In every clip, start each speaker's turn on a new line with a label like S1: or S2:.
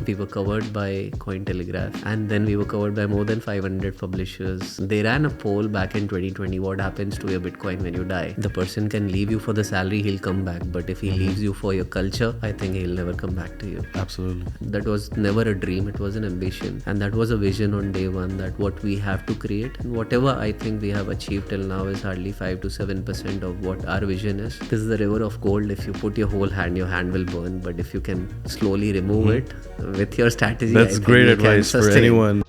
S1: We were covered by Cointelegraph, and then we were covered by more than 500 publishers. They ran a poll back in 2020. What happens to your Bitcoin when you die? The person can leave you for the salary, he'll come back. But if he leaves you for your culture, I think he'll never come back to you.
S2: Absolutely.
S1: That was never a dream, it was an ambition. And that was a vision on day one, that what we have to create. And whatever I think we have achieved till now is hardly 5 to 7% of what our vision is. This is the river of gold. If you put your whole hand, your hand will burn. But if you can slowly remove it with your strategy,
S2: that's great advice for anyone.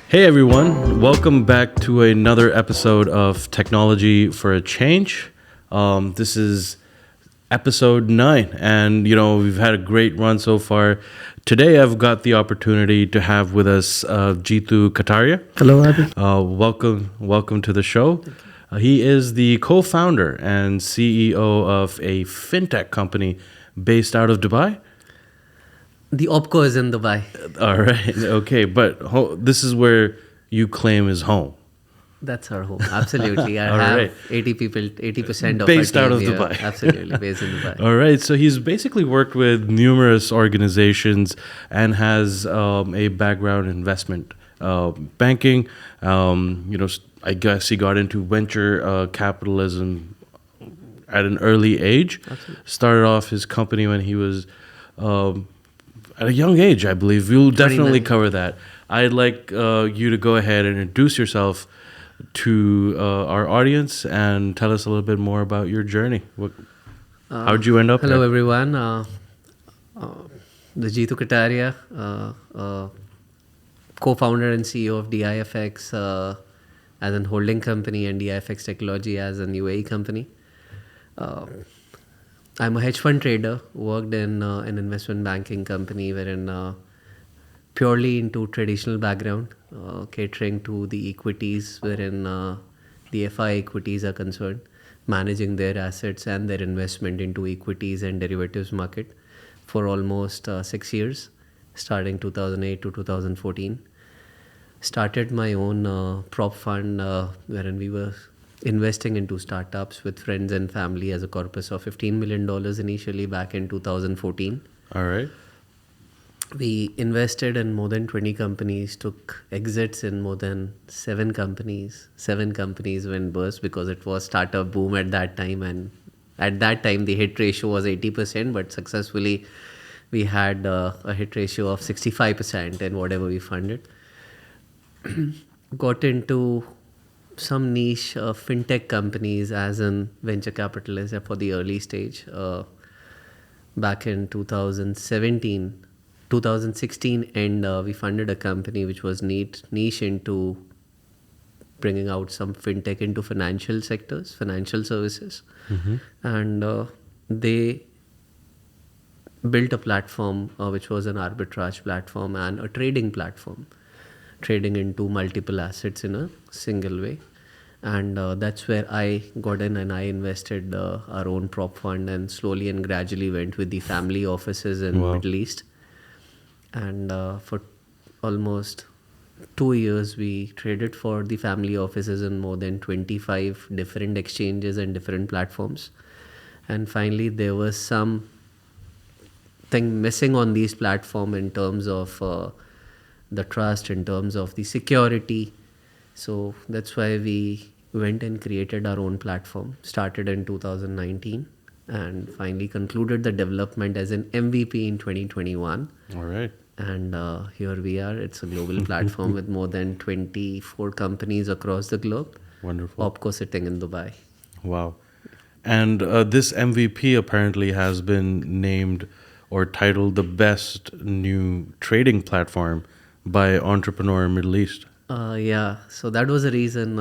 S2: Hey everyone, welcome back to another episode of Technology for a Change. This is episode 9, and we've had a great run so far. Today I've got the opportunity to have with us Jeetu Kataria.
S1: Hello, Hady.
S2: Welcome to the show. He is the co-founder and CEO of a Fintech company based out of Dubai.
S1: The OpCo is in Dubai.
S2: All right. Okay. But this is where you claim is home.
S1: That's our home. Absolutely. I
S2: All
S1: have
S2: right.
S1: 80% of
S2: based
S1: our
S2: out of
S1: team here.
S2: Dubai.
S1: Absolutely. Based in Dubai.
S2: All right. So he's basically worked with numerous organizations and has a background in investment banking. I guess he got into venture capitalism at an early age.
S1: Absolutely.
S2: Started off his company when he was at a young age, I believe. We'll definitely
S1: 29.
S2: cover that. I'd like you to go ahead and introduce yourself to our audience and tell us a little bit more about your journey. How'd you end up
S1: Hello,
S2: there?
S1: everyone. The Jeetu Kataria, co-founder and CEO of DIFX as an holding company and DIFX Technology as an UAE company. I'm a hedge fund trader, worked in an investment banking company wherein purely into traditional background, catering to the equities wherein the FI equities are concerned, managing their assets and their investment into equities and derivatives market for almost 6 years, starting 2008 to 2014. Started my own prop fund wherein we were investing into startups with friends and family as a corpus of $15 million initially back in 2014.
S2: All right.
S1: We invested in more than 20 companies, took exits in more than 7 companies. 7 companies went burst because it was startup boom at that time. And at that time, the hit ratio was 80%, but successfully we had a hit ratio of 65% in whatever we funded. Got into some niche fintech companies as an venture capitalist for the early stage. Back in 2016, and we funded a company which was niche into bringing out some fintech into financial sectors, financial services.
S2: Mm-hmm.
S1: And they built a platform which was an arbitrage platform and a trading platform, trading into multiple assets in a single way. And that's where I got in and I invested our own prop fund and slowly and gradually went with the family offices in Middle East. And for almost 2 years, we traded for the family offices in more than 25 different exchanges and different platforms. And finally, there was something missing on these platforms in terms of the trust, in terms of the security. So that's why we went and created our own platform, started in 2019 and finally concluded the development as an MVP in 2021.
S2: All right.
S1: And here we are. It's a global platform with more than 24 companies across the globe.
S2: Wonderful.
S1: OpCo sitting in Dubai.
S2: Wow. And this MVP apparently has been named or titled the best new trading platform by Entrepreneur Middle East.
S1: Yeah, so that was the reason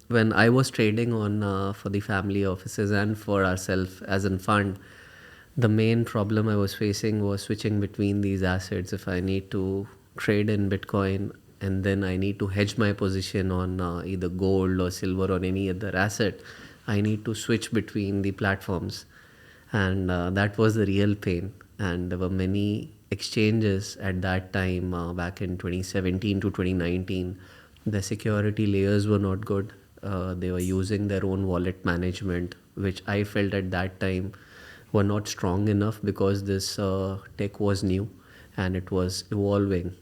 S1: when I was trading on for the family offices and for ourselves as a fund, the main problem I was facing was switching between these assets. If I need to trade in Bitcoin and then I need to hedge my position on either gold or silver or any other asset, I need to switch between the platforms. And that was the real pain. And there were many exchanges at that time, back in 2017 to 2019. The security layers were not good. They were using their own wallet management, which I felt at that time were not strong enough because this tech was new and it was evolving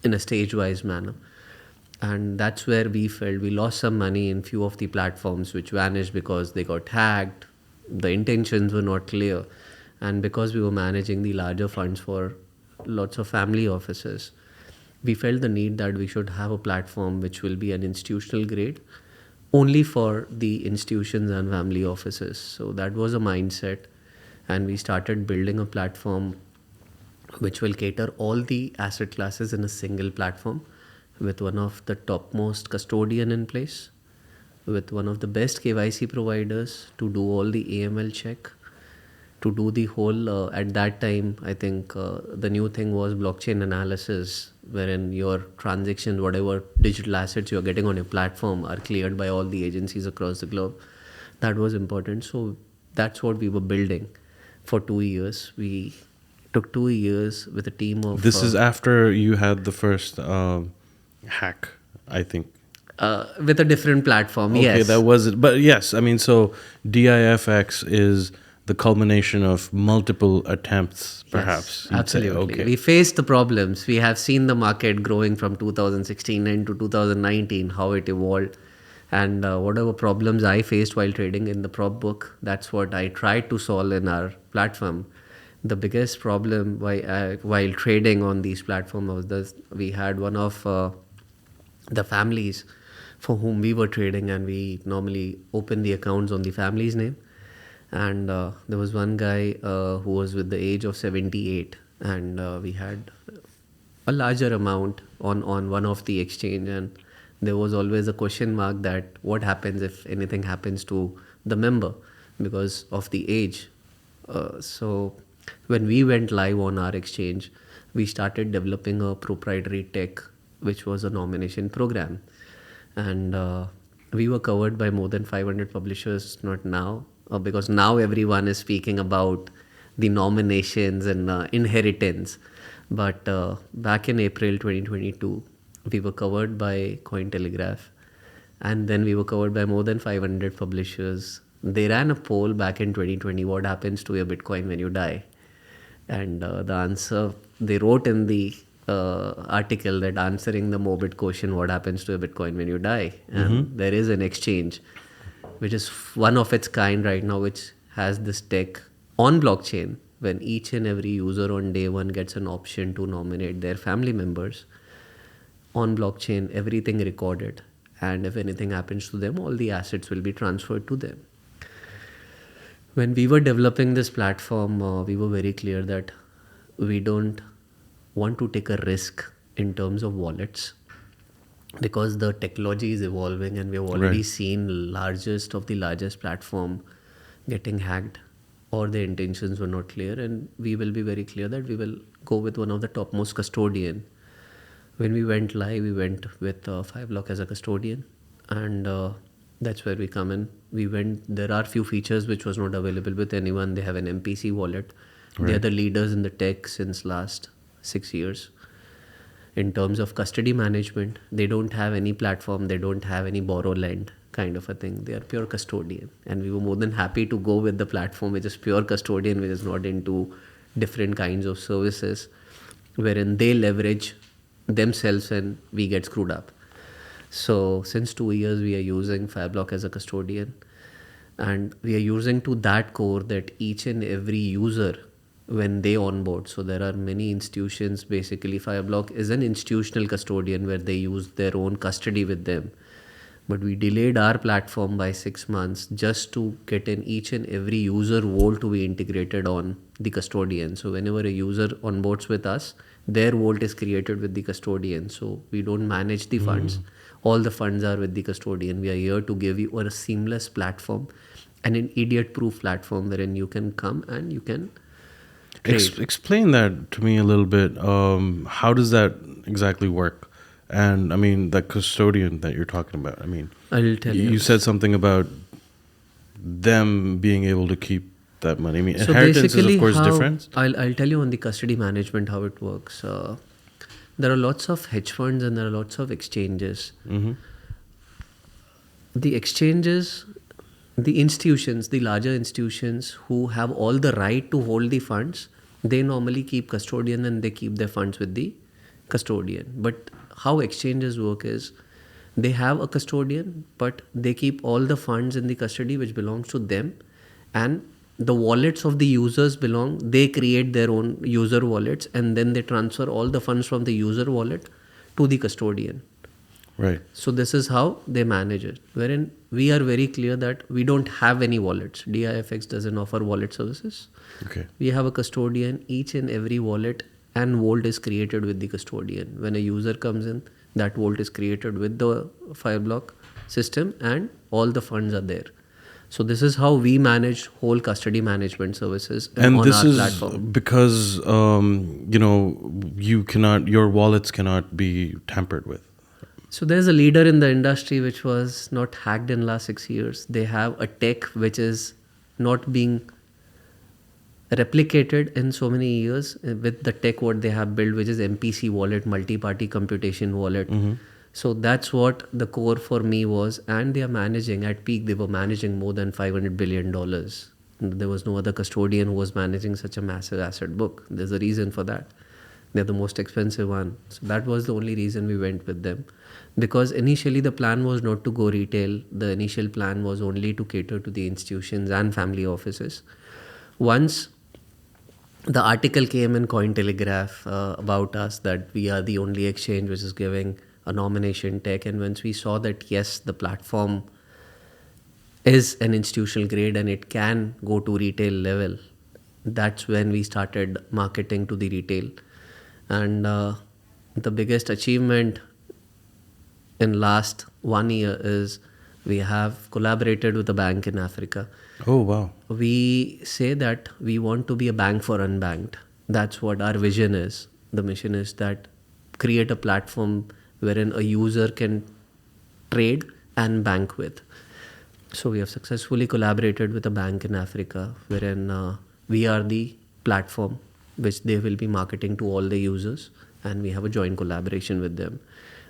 S1: in a stage-wise manner. And that's where we felt we lost some money in few of the platforms which vanished because they got hacked, the intentions were not clear, and because we were managing the larger funds for lots of family offices, we felt the need that we should have a platform which will be an institutional grade only for the institutions and family offices. So that was a mindset, and we started building a platform which will cater all the asset classes in a single platform, with one of the topmost custodian in place, with one of the best KYC providers to do all the AML check, to do the whole, at that time, I think the new thing was blockchain analysis, wherein your transactions, whatever digital assets you're getting on your platform are cleared by all the agencies across the globe. That was important. So that's what we were building for 2 years. We took 2 years with a team of...
S2: This is after you had the first hack, I think.
S1: with a different platform,
S2: Okay,
S1: yes.
S2: that was it. But yes, I mean, so DIFX is the culmination of multiple attempts, perhaps.
S1: Yes,
S2: you'd say.
S1: absolutely.
S2: Okay.
S1: We faced the problems. We have seen the market growing from 2016 into 2019, how it evolved. And whatever problems I faced while trading in the prop book, that's what I tried to solve in our platform. The biggest problem while trading on these platforms was this: we had one of the families for whom we were trading, and we normally open the accounts on the family's name. And there was one guy who was with the age of 78, and we had a larger amount on one of the exchange, and there was always a question mark that what happens if anything happens to the member because of the age. So when we went live on our exchange, we started developing a proprietary tech, which was a nomination program. And we were covered by more than 500 publishers, not now, because now everyone is speaking about the nominations and inheritance. But back in April 2022, we were covered by Cointelegraph, and then we were covered by more than 500 publishers. They ran a poll back in 2020, what happens to your Bitcoin when you die? And the answer, they wrote in the article that answering the morbid question, what happens to a Bitcoin when you die? And there is an exchange, which is one of its kind right now, which has this tech on blockchain, when each and every user on day one gets an option to nominate their family members. On blockchain, everything recorded. And if anything happens to them, all the assets will be transferred to them. When we were developing this platform, we were very clear that we don't want to take a risk in terms of wallets, because the technology is evolving, and we've already seen largest of the largest platform getting hacked, or the intentions were not clear. And we will be very clear that we will go with one of the topmost custodian. When we went live, we went with 5 Block as a custodian, and that's where we come in. There are few features which was not available with anyone. They have an MPC wallet. They are the leaders in the tech since last 6 years. In terms of custody management, they don't have any platform. They don't have any borrow lend kind of a thing. They are pure custodian. And we were more than happy to go with the platform which is pure custodian, which is not into different kinds of services, wherein they leverage themselves and we get screwed up. So since 2 years, we are using 5Block as a custodian, and we are using to that core that each and every user, when they onboard, so there are many institutions, basically 5Block is an institutional custodian where they use their own custody with them. But we delayed our platform by 6 months just to get in each and every user vault to be integrated on the custodian. So whenever a user onboards with us, their vault is created with the custodian. So we don't manage the funds. All the funds are with the custodian. We are here to give you a seamless platform and an idiot-proof platform wherein you can come and you can trade.
S2: Explain that to me a little bit. How does that exactly work? And I mean, the custodian that you're talking about, I mean,
S1: I'll tell you.
S2: You said something about them being able to keep that money. I mean,
S1: So
S2: inheritance is of course different.
S1: I'll tell you on the custody management how it works. There are lots of hedge funds and there are lots of exchanges. The exchanges, the institutions, the larger institutions who have all the right to hold the funds, they normally keep custodian and they keep their funds with the custodian. But how exchanges work is they have a custodian, but they keep all the funds in the custody which belongs to them, and the wallets of the users belong, they create their own user wallets and then they transfer all the funds from the user wallet to the custodian.
S2: Right.
S1: So this is how they manage it, wherein we are very clear that we don't have any wallets. DIFX doesn't offer wallet services.
S2: Okay.
S1: We have a custodian. Each and every wallet and vault is created with the custodian. When a user comes in, that vault is created with the Fireblock system and all the funds are there. So this is how we manage whole custody management services
S2: And
S1: on
S2: this
S1: our
S2: is
S1: platform.
S2: because your wallets cannot be tampered with.
S1: So there's a leader in the industry which was not hacked in last 6 years. They have a tech which is not being replicated in so many years with the tech what they have built, which is MPC wallet, multi-party computation wallet. So that's what the core for me was. And they are managing, at peak, they were managing more than $500 billion. There was no other custodian who was managing such a massive asset book. There's a reason for that. They're the most expensive one. So that was the only reason we went with them. Because initially the plan was not to go retail. The initial plan was only to cater to the institutions and family offices. Once the article came in Cointelegraph about us that we are the only exchange which is giving a nomination tech, and once we saw that yes, the platform is an institutional grade and it can go to retail level, that's when we started marketing to the retail. And the biggest achievement in last 1 year is we have collaborated with a bank in Africa.
S2: Oh, wow.
S1: We say that we want to be a bank for unbanked. That's what our vision is. The mission is that create a platform wherein a user can trade and bank with. So we have successfully collaborated with a bank in Africa wherein we are the platform which they will be marketing to all the users, and we have a joint collaboration with them.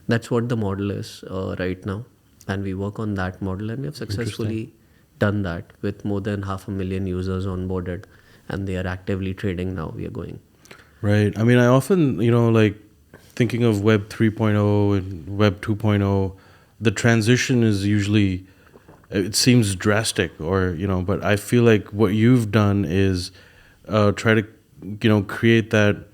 S1: That's what the model is right now, and we work on that model, and we have successfully done that with more than 500,000 users onboarded, and they are actively trading now. We are going.
S2: Right. I mean, I often, like thinking of Web 3.0 and Web 2.0, the transition is usually, it seems drastic but I feel like what you've done is try to, create that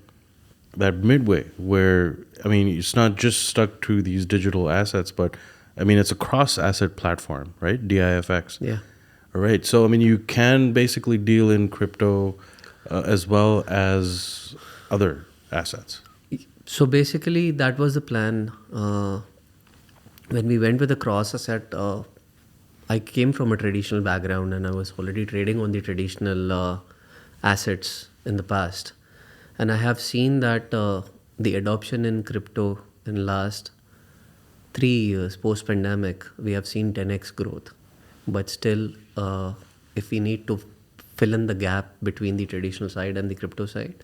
S2: midway where, I mean, it's not just stuck to these digital assets, but I mean, it's a cross-asset platform, right? DIFX.
S1: Yeah.
S2: All right. So, I mean, you can basically deal in crypto as well as other assets.
S1: So basically, that was the plan. When we went with the cross asset, I came from a traditional background and I was already trading on the traditional assets in the past. And I have seen that the adoption in crypto in last 3 years post-pandemic, we have seen 10x growth. But still, if we need to fill in the gap between the traditional side and the crypto side,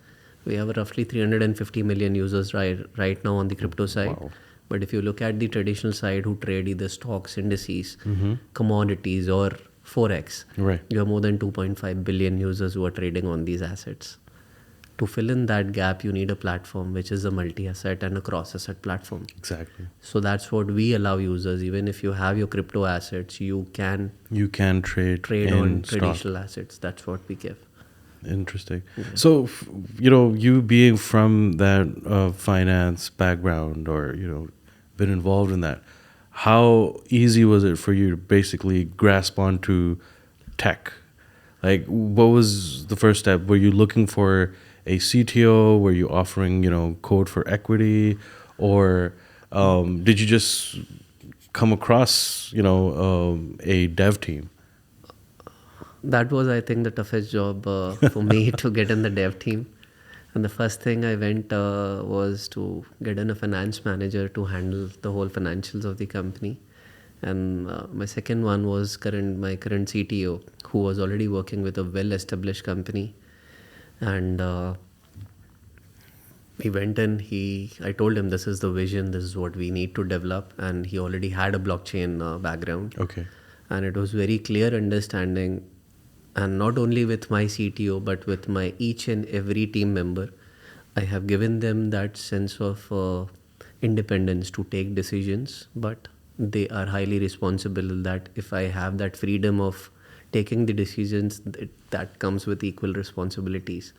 S1: we have roughly 350 million users right now on the crypto side.
S2: Wow.
S1: But if you look at the traditional side who trade either stocks, indices, commodities or Forex,
S2: Right.
S1: you have more than 2.5 billion users who are trading on these assets. To fill in that gap, you need a platform which is a multi-asset and a cross-asset platform.
S2: Exactly.
S1: So that's what we allow users. Even if you have your crypto assets, you can
S2: trade
S1: trade
S2: in
S1: on
S2: stock.
S1: traditional assets. That's what we give.
S2: Interesting. So, you being from that finance background or, been involved in that, how easy was it for you to basically grasp onto tech? Like, what was the first step? Were you looking for a CTO? Were you offering, code for equity? Or did you just come across, a dev team?
S1: That was, I think, the toughest job for me to get in the dev team. And the first thing I went was to get in a finance manager to handle the whole financials of the company. And my second one was my current CTO, who was already working with a well-established company. And We went in, I told him this is the vision, this is what we need to develop, and he already had a blockchain background.
S2: Okay.
S1: And it was very clear understanding, and not only with my CTO but with my each and every team member. I have given them that sense of independence to take decisions, but they are highly responsible. That if I have that freedom of taking the decisions, that comes with equal responsibilities.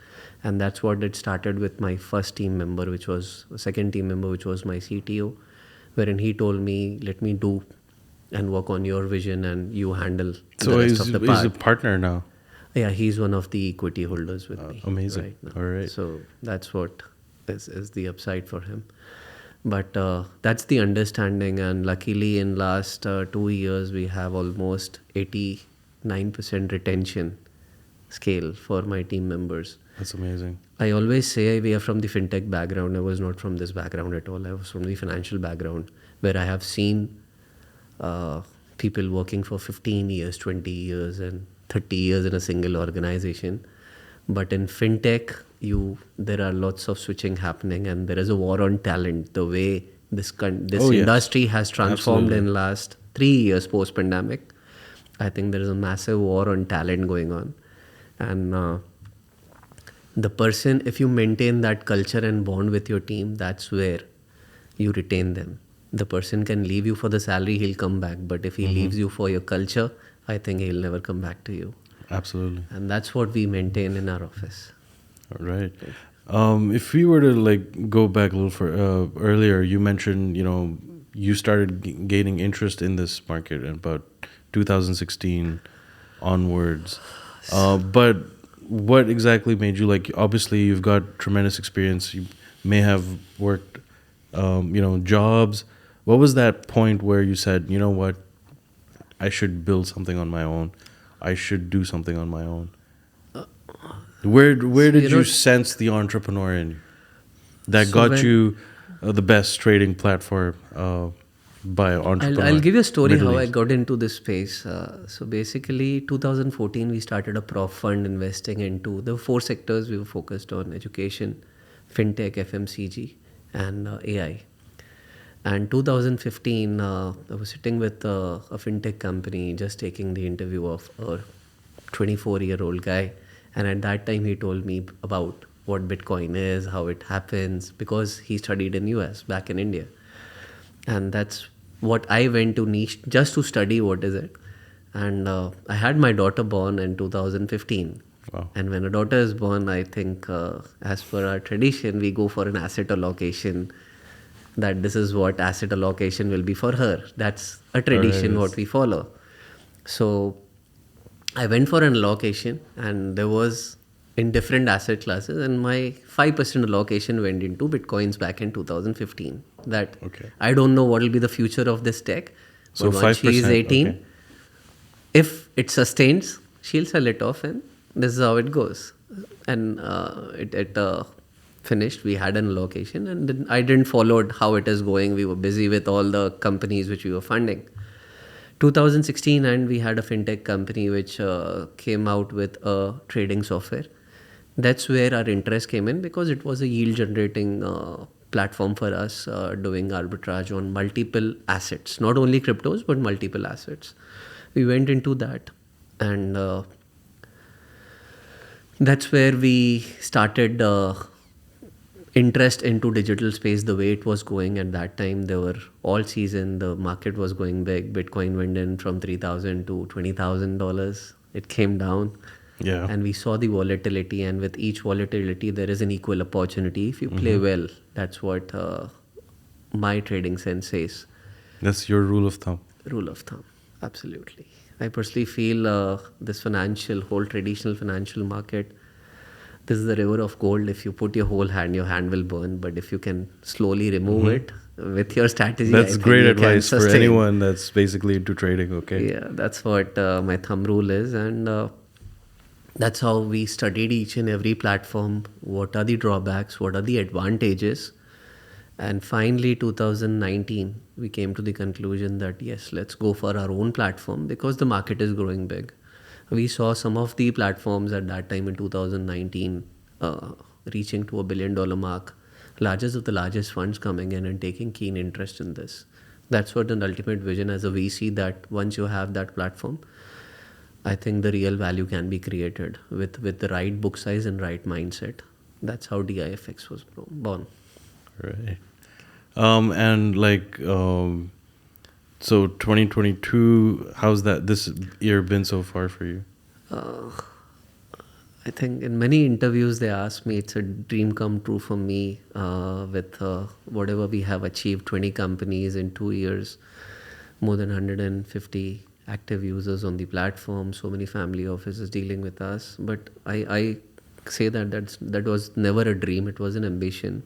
S1: And that's what it started with my first team member, which was second team member, which was my CTO, wherein he told me, let me do and work on your vision, and you handle
S2: So
S1: the rest of the
S2: he's a
S1: part.
S2: partner now.
S1: Yeah, he's one of the equity holders with me.
S2: Amazing.
S1: Right now.
S2: All right.
S1: So that's what is the upside for him. But that's the understanding, and luckily in last 2 years we have almost 89% retention scale for my team members.
S2: That's amazing.
S1: I always say we are from the fintech background. I was not from this background at all. I was from the financial background, where I have seen people working for 15 years, 20 years, and 30 years in a single organization. But in fintech, there are lots of switching happening, and there is a war on talent. The way this
S2: Oh, yes.
S1: industry has transformed
S2: Absolutely.
S1: in last 3 years post pandemic, I think there is a massive war on talent going on, and the person, if you maintain that culture and bond with your team, that's where you retain them. The person can leave you for the salary, he'll come back, but if he leaves you for your culture, I think he'll never come back to you.
S2: Absolutely.
S1: And that's what we maintain in our office.
S2: All right. If we were to like go back a little for earlier, you mentioned you started gaining interest in this market in about 2016 onwards. But what exactly made you like? Obviously, you've got tremendous experience. You may have worked, jobs. What was that point where you said, you know what, I should build something on my own. I should do something on my own. Where did you sense the entrepreneur in you that got you the best trading platform by entrepreneur?
S1: I'll give you a story
S2: Middle
S1: how I
S2: East.
S1: got into this space. So basically, 2014 we started a prop fund investing into the 4 sectors we were focused on: education, fintech, FMCG, and AI. And 2015, I was sitting with a fintech company, just taking the interview of a 24-year-old guy. And at that time, he told me about what Bitcoin is, how it happens, because he studied in US, back in India. And that's what I went to niche just to study what is it. And I had my daughter born in 2015.
S2: Wow.
S1: And when a daughter is born, I think as per our tradition, we go for an asset allocation, that this is what asset allocation will be for her. That's a tradition what we follow. So I went for an allocation, and there was in different asset classes, and my 5% allocation went into Bitcoins back in 2015. That I don't know what will be the future of this tech.
S2: So
S1: but once she is
S2: 5%,
S1: 18,
S2: okay.
S1: if it sustains, she'll sell it off, and this is how it goes. And it finished. We had an allocation, and then I didn't follow how it is going. We were busy with all the companies which we were funding. 2016, and we had a fintech company which came out with a trading software. That's where our interest came in, because it was a yield generating platform for us, doing arbitrage on multiple assets, not only cryptos but multiple assets. We went into that, and that's where we started interest into digital space. The way it was going at that time, there were all season, the market was going big. Bitcoin went in from $3,000 to $20,000. It came down.
S2: Yeah.
S1: And we saw the volatility, and with each volatility there is an equal opportunity if you play well. That's what my trading sense says.
S2: That's your rule of thumb.
S1: Rule of thumb, absolutely. I personally feel this whole traditional financial market, this is the river of gold. If you put your whole hand, your hand will burn. But if you can slowly remove it with your strategy,
S2: That's
S1: I think
S2: great
S1: you can
S2: advice for
S1: sustain.
S2: anyone that's basically into trading. Okay.
S1: Yeah, that's what my thumb rule is. And that's how we studied each and every platform. What are the drawbacks? What are the advantages? And finally, 2019, we came to the conclusion that yes, let's go for our own platform, because the market is growing big. We saw some of the platforms at that time in 2019 reaching to $1 billion mark. largest of the largest funds coming in and taking keen interest in this. That's what an ultimate vision as a VC, that once you have that platform, I think the real value can be created with the right book size and right mindset. That's how DIFX was born.
S2: Right. And like, so 2022, how's that this year been so far for you?
S1: I think in many interviews they ask me, it's a dream come true for me with whatever we have achieved, 20 companies in 2 years, more than 150 active users on the platform, so many family offices dealing with us. But I say that was never a dream, it was an ambition.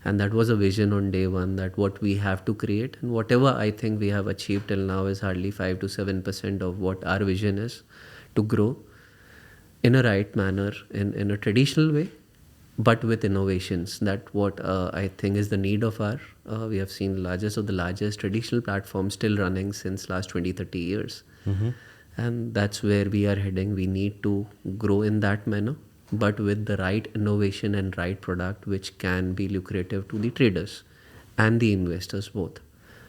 S1: And that was a vision on day one, that what we have to create, and whatever I think we have achieved till now is hardly 5 to 7% of what our vision is, to grow in a right manner, in a traditional way, but with innovations. That what I think is the need of our, we have seen largest of the largest traditional platforms still running since last 20-30 years. And that's where we are heading. We need to grow in that manner, but with the right innovation and right product, which can be lucrative to the traders and the investors both.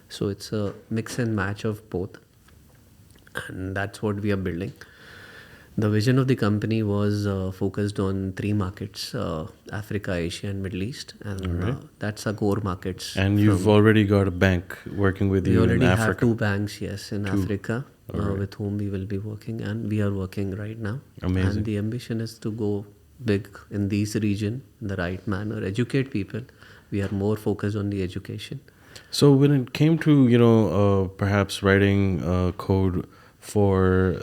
S1: So it's a mix and match of both, and that's what we are building. The vision of the company was focused on 3 markets: Africa, Asia, and Middle East, and that's our core markets.
S2: And you've already got a bank working with
S1: We
S2: you in
S1: already have
S2: Africa.
S1: 2 banks, yes, in Africa, with whom we will be working, and we are working right now.
S2: Amazing.
S1: And the ambition is to go big in these region in the right manner, educate people. We are more focused on the education.
S2: So when it came to, perhaps writing code for,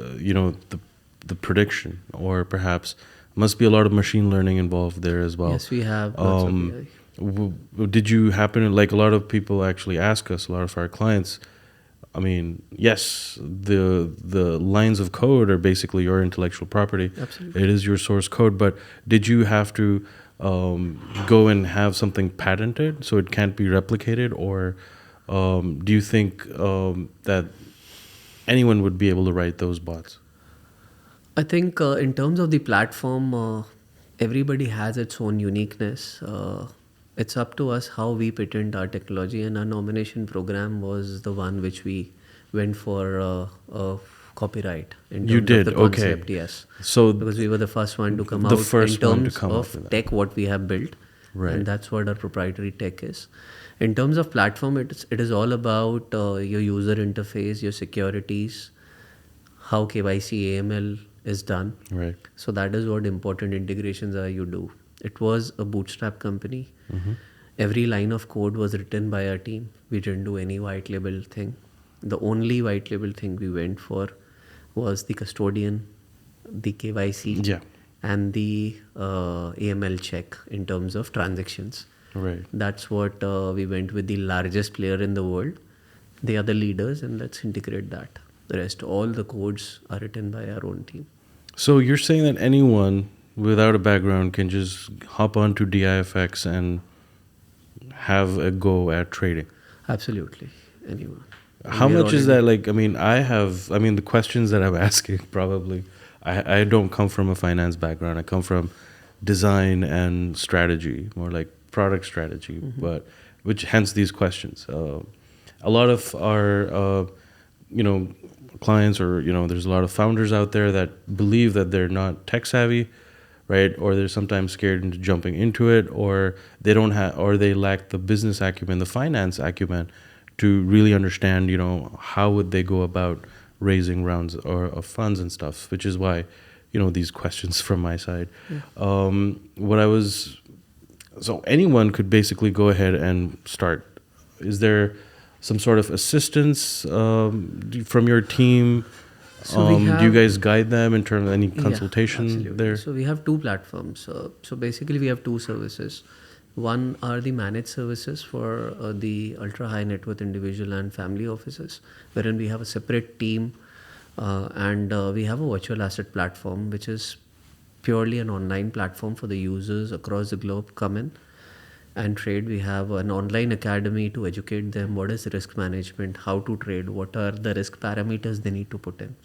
S2: the prediction, or perhaps must be a lot of machine learning involved there as well.
S1: Yes, we have lots of AI.
S2: Did you happen to, like, a lot of people actually ask us, a lot of our clients, I mean, yes, the lines of code are basically your intellectual property.
S1: Absolutely.
S2: It is your source code, but did you have to go and have something patented so it can't be replicated, or do you think that anyone would be able to write those bots?
S1: I think in terms of the platform, everybody has its own uniqueness. It's up to us how we patent our technology, and our nomination program was the one which we went for copyright in terms
S2: You did,
S1: of the
S2: okay.
S1: concept. Yes,
S2: So
S1: because we were the first one to come
S2: The
S1: out
S2: first
S1: in
S2: one to
S1: terms
S2: come up
S1: of
S2: with that.
S1: tech, what we have built,
S2: Right.
S1: and that's what our proprietary tech is. In terms of platform, it is all about your user interface, your securities, how KYC AML is done.
S2: Right.
S1: So that is what important integrations are you do. It was a bootstrap company. Every line of code was written by our team. We didn't do any white label thing. The only white label thing we went for was the custodian, the KYC,
S2: Yeah.
S1: and the AML check in terms of transactions.
S2: Right.
S1: That's what we went with, the largest player in the world. They are the leaders, and let's integrate that. The rest, all the codes are written by our own team.
S2: So you're saying that anyone without a background can just hop onto DIFX and have a go at trading?
S1: Absolutely, anyone.
S2: How
S1: We are
S2: much is
S1: already-
S2: that? Like, the questions that I'm asking, probably, I don't come from a finance background. I come from design and strategy, more like product strategy, but which hence these questions. A lot of our, clients, or, there's a lot of founders out there that believe that they're not tech savvy, right? Or they're sometimes scared into jumping into it, or they don't have, or they lack the business acumen, the finance acumen, to really understand, how would they go about raising rounds or of funds and stuff, which is why, these questions from my side. So anyone could basically go ahead and start. Is there some sort of assistance from your team?
S1: So we
S2: Do you
S1: have-
S2: guys guide them in terms of any consultation
S1: absolutely.
S2: there?
S1: So we have 2 platforms. So basically we have 2 services. One are the managed services for the ultra high net worth individual and family offices, wherein we have a separate team, and we have a virtual asset platform, which is purely an online platform for the users across the globe come in and trade. We have an online academy to educate them what is risk management, how to trade, what are the risk parameters they need to put in.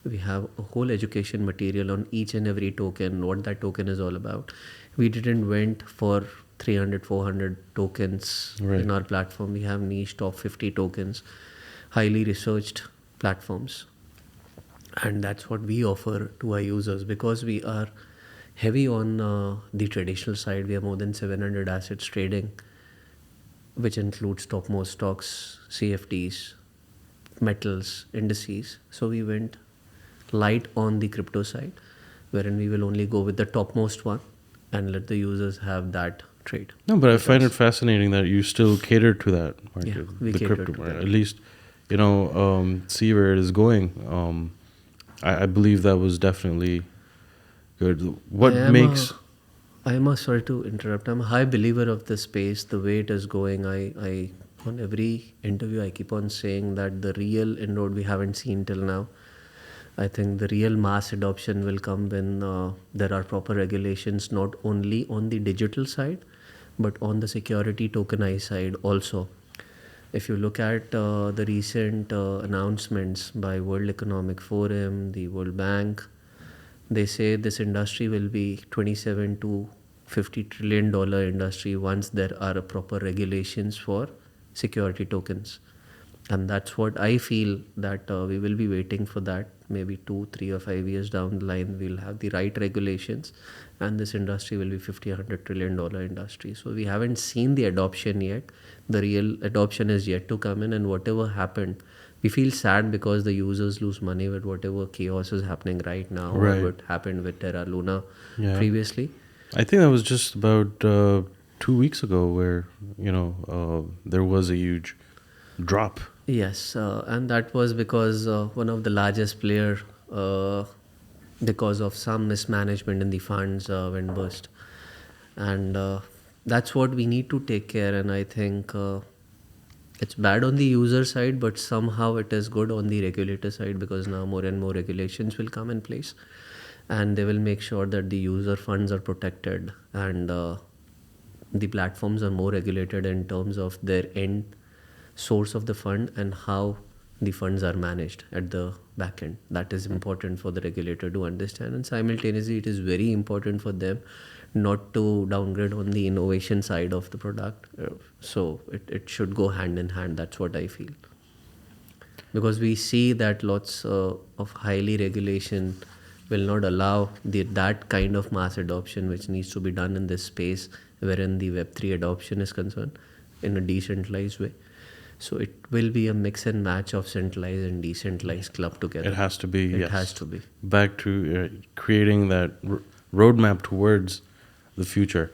S1: We have a whole education material on each and every token, what that token is all about. We didn't went for 300, 400 tokens
S2: Right.
S1: in our platform. We have niche top 50 tokens, highly researched platforms. And that's what we offer to our users because we are heavy on the traditional side. We have more than 700 assets trading, which includes topmost stocks, CFDs, metals, indices. So we went light on the crypto side, wherein we will only go with the topmost one and let the users have that trade.
S2: No, but I
S1: with
S2: find
S1: us.
S2: it fascinating that you still cater to that market,
S1: Yeah, we
S2: the
S1: cater
S2: crypto
S1: to
S2: market.
S1: that.
S2: At least, see where it is going. I believe that was definitely good. What makes
S1: Sorry to interrupt. I'm a high believer of the space, the way it is going. I on every interview I keep on saying that the real inroad we haven't seen till now. I think the real mass adoption will come when there are proper regulations, not only on the digital side, but on the security tokenized side also. If you look at the recent announcements by World Economic Forum, the World Bank, they say this industry will be 27 to $50 trillion industry once there are proper regulations for security tokens. And that's what I feel that we will be waiting for that. Maybe 2, 3, or 5 years down the line, we'll have the right regulations, and this industry will be $50 100 trillion industry. So we haven't seen the adoption yet. The real adoption is yet to come in, and whatever happened, we feel sad because the users lose money with whatever chaos is happening right now, or
S2: Right.
S1: what happened with Terra Luna
S2: Yeah.
S1: previously.
S2: I think that was just about 2 weeks ago where there was a huge drop.
S1: Yes, and that was because one of the largest player, because of some mismanagement in the funds, went bust, and that's what we need to take care. And I think it's bad on the user side, but somehow it is good on the regulator side because now more and more regulations will come in place, and they will make sure that the user funds are protected and the platforms are more regulated in terms of their end source of the fund and how the funds are managed at the back end. That is important for the regulator to understand, and simultaneously it is very important for them not to downgrade on the innovation side of the product. So it should go hand in hand. That's what I feel, because we see that lots of highly regulation will not allow that kind of mass adoption which needs to be done in this space wherein the Web3 adoption is concerned in a decentralized way. So it will be a mix and match of centralized and decentralized club together.
S2: It has to be.
S1: It
S2: yes.
S1: has to be.
S2: Back to creating that roadmap towards the future.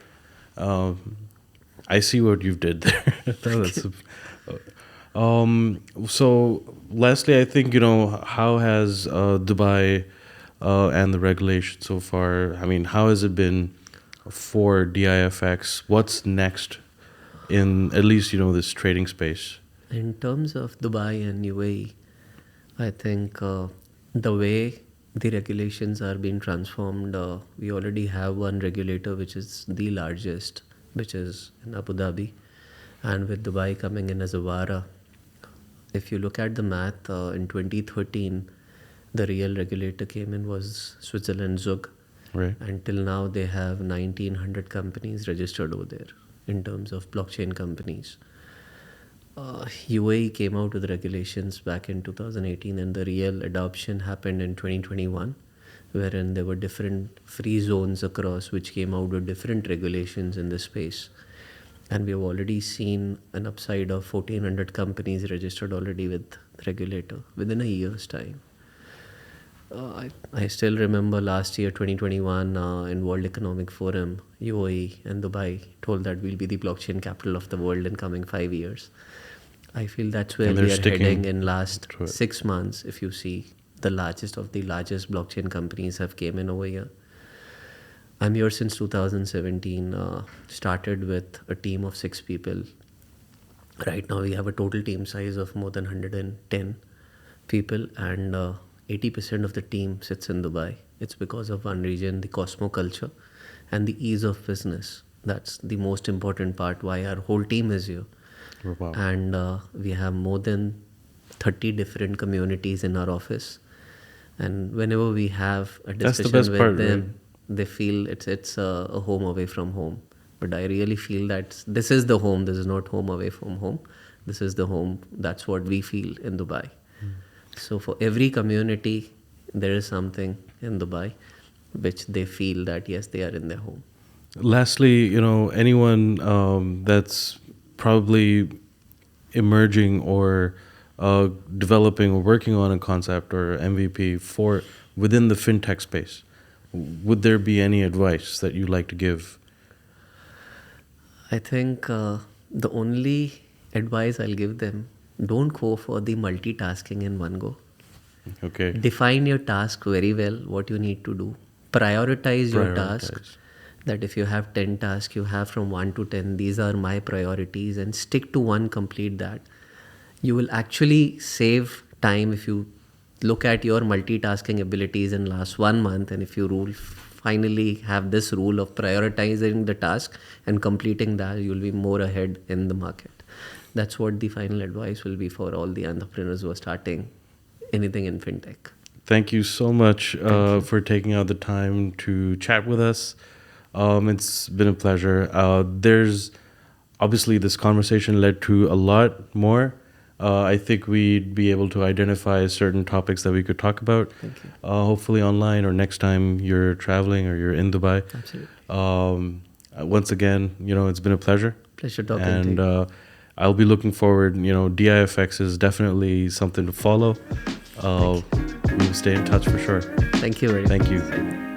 S2: I see what you've did there. So lastly, I think, how has Dubai and the regulation so far, I mean, how has it been for DIFX? What's next in at least, this trading space?
S1: In terms of Dubai and UAE, I think the way the regulations are being transformed, we already have one regulator which is the largest, which is in Abu Dhabi, and with Dubai coming in as a VARA. If you look at the math, in 2013, the real regulator came in was Switzerland Zug.
S2: Right.
S1: Until now, they have 1,900 companies registered over there in terms of blockchain companies. UAE came out with regulations back in 2018, and the real adoption happened in 2021, wherein there were different free zones across which came out with different regulations in this space. And we have already seen an upside of 1,400 companies registered already with the regulator within a year's time. I still remember last year, 2021, in World Economic Forum, UAE and Dubai told that we'll be the blockchain capital of the world in coming 5 years. I feel that's where
S2: And they're
S1: we are
S2: sticking
S1: heading in last
S2: to it.
S1: 6 months. If you see, the largest of the largest blockchain companies have came in over here. I'm here since 2017, started with a team of 6 people. Right now we have a total team size of more than 110 people, and 80% of the team sits in Dubai. It's because of one reason, the Cosmo culture and the ease of business. That's the most important part why our whole team is here.
S2: Oh, wow.
S1: And we have more than 30 different communities in our office. And whenever we have a
S2: That's the
S1: discussion
S2: best
S1: with
S2: part,
S1: them,
S2: right?
S1: they feel it's a home away from home. But I really feel that this is the home. This is not home away from home. This is the home. That's what we feel in Dubai. So for every community, there is something in Dubai which they feel that yes, they are in their home.
S2: Lastly, anyone that's probably emerging or developing or working on a concept or MVP for within the fintech space, would there be any advice that you'd like to give?
S1: I think the only advice I'll give them, don't go for the multitasking in one go.
S2: Okay.
S1: Define your task very well, what you need to do. Prioritize your task.
S2: Prioritize.
S1: That if you have 10 tasks, you have from 1 to 10, these are my priorities, and stick to one, complete that. You will actually save time if you look at your multitasking abilities in last 1 month, and if you finally have this rule of prioritizing the task and completing that, you'll be more ahead in the market. That's what the final advice will be for all the entrepreneurs who are starting anything in fintech.
S2: Thank you so much for taking out the time to chat with us. It's been a pleasure. There's obviously this conversation led to a lot more. I think we'd be able to identify certain topics that we could talk about.
S1: Thank you.
S2: Hopefully online or next time you're traveling or you're in Dubai.
S1: Absolutely.
S2: Once again, it's been a pleasure.
S1: Pleasure talking to you.
S2: And I'll be looking forward. DIFX is definitely something to follow. We'll stay in touch for sure.
S1: Thank you very much.
S2: Thank you.